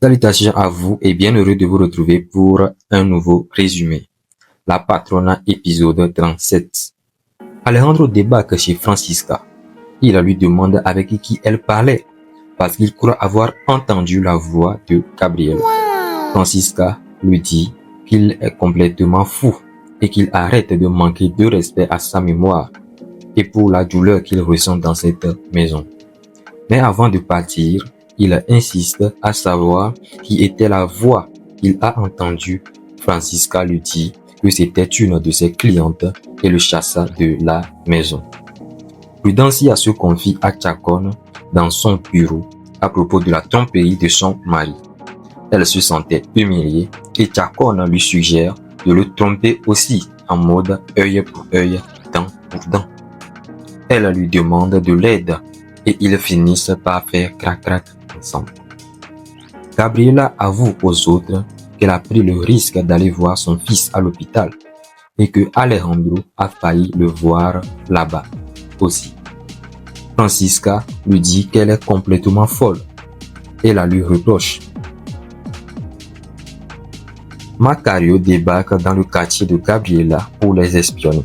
Salutations à vous et bien heureux de vous retrouver pour un nouveau résumé. La Patrona, épisode 37. Alejandro débarque chez Francisca. Il lui demande avec qui elle parlait parce qu'il croit avoir entendu la voix de Gabriel. Francisca lui dit qu'il est complètement fou et qu'il arrête de manquer de respect à sa mémoire et pour la douleur qu'il ressent dans cette maison. Mais avant de partir, il insiste à savoir qui était la voix qu'il a entendue. Francisca lui dit que c'était une de ses clientes et le chassa de la maison. Prudencia se confie à Chacón dans son bureau à propos de la tromperie de son mari. Elle se sentait humiliée et Chacón lui suggère de le tromper aussi en mode œil pour œil, dent pour dent. Elle lui demande de l'aide et ils finissent par faire crac-crac ensemble. Gabriela avoue aux autres qu'elle a pris le risque d'aller voir son fils à l'hôpital et que Alejandro a failli le voir là-bas aussi. Francisca lui dit qu'elle est complètement folle et la lui reproche. Macario débarque dans le quartier de Gabriela pour les espionner.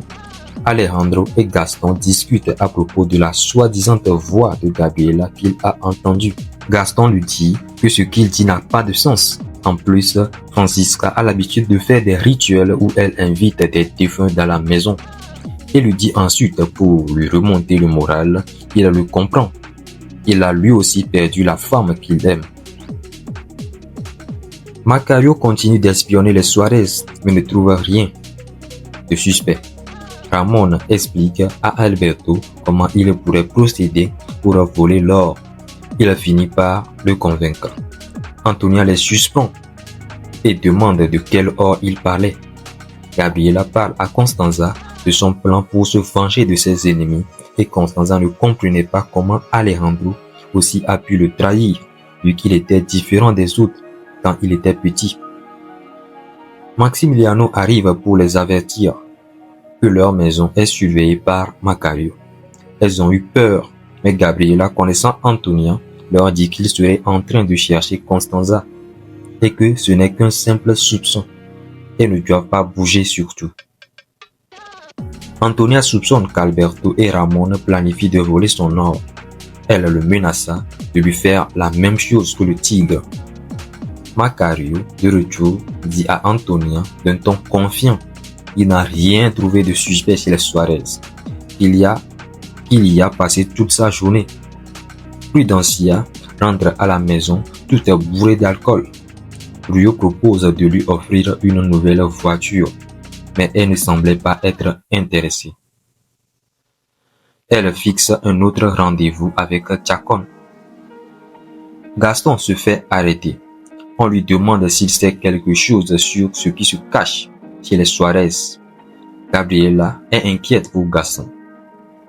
Alejandro et Gaston discutent à propos de la soi-disant voix de Gabriela qu'il a entendue. Gaston lui dit que ce qu'il dit n'a pas de sens. En plus, Francisca a l'habitude de faire des rituels où elle invite des défunts dans la maison. Et lui dit ensuite, pour lui remonter le moral, qu'il le comprend. Il a lui aussi perdu la femme qu'il aime. Macario continue d'espionner les Suarez, mais ne trouve rien de suspect. Ramon explique à Alberto comment il pourrait procéder pour voler l'or. Il finit par le convaincre. Antonia les suspend et demande de quel or il parlait. Gabriela parle à Constanza de son plan pour se venger de ses ennemis et Constanza ne comprenait pas comment Alejandro aussi a pu le trahir vu qu'il était différent des autres quand il était petit. Maximiliano arrive pour les avertir que leur maison est surveillée par Macario. Elles ont eu peur, mais Gabriela, connaissant Antonia, leur dit qu'il serait en train de chercher Constanza et que ce n'est qu'un simple soupçon et ne doivent pas bouger surtout. Antonia soupçonne qu'Alberto et Ramon planifient de voler son or. Elle le menaça de lui faire la même chose que le tigre. Macario, de retour, dit à Antonia d'un ton confiant. Il n'a rien trouvé de suspect chez les Suarez. Il y a passé toute sa journée. Prudencia rentre à la maison, tout est bourré d'alcool. Rio propose de lui offrir une nouvelle voiture, mais elle ne semblait pas être intéressée. Elle fixe un autre rendez-vous avec Chacón. Gaston se fait arrêter. On lui demande s'il sait quelque chose sur ce qui se cache chez les Suarez. Gabriela est inquiète pour Gaston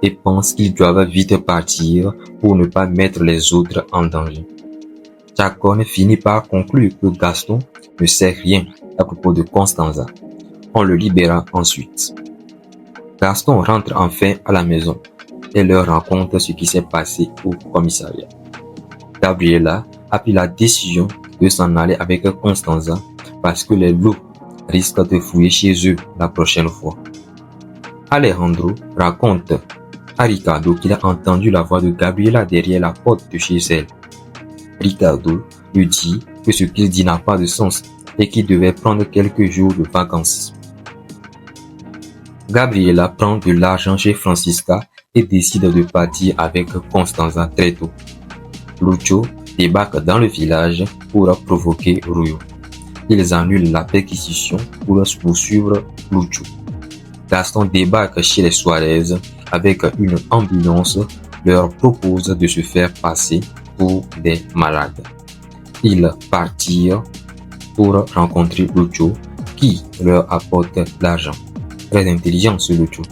et pense qu'ils doivent vite partir pour ne pas mettre les autres en danger. Chacón finit par conclure que Gaston ne sait rien à propos de Constanza. On le libéra ensuite. Gaston rentre enfin à la maison et leur raconte ce qui s'est passé au commissariat. Gabriela a pris la décision de s'en aller avec Constanza parce que les loups risquent de fouiller chez eux la prochaine fois. Alejandro raconte à Ricardo qu'il a entendu la voix de Gabriela derrière la porte de chez elle. Ricardo lui dit que ce qu'il dit n'a pas de sens et qu'il devait prendre quelques jours de vacances. Gabriela prend de l'argent chez Francisca et décide de partir avec Constanza très tôt. Lucho débarque dans le village pour provoquer Ruyo. Ils annulent la perquisition pour poursuivre Lucho. Gaston débarque chez les Suarez avec une ambulance, leur propose de se faire passer pour des malades. Ils partirent pour rencontrer Lucho qui leur apporte l'argent. Très intelligent ce Lucho.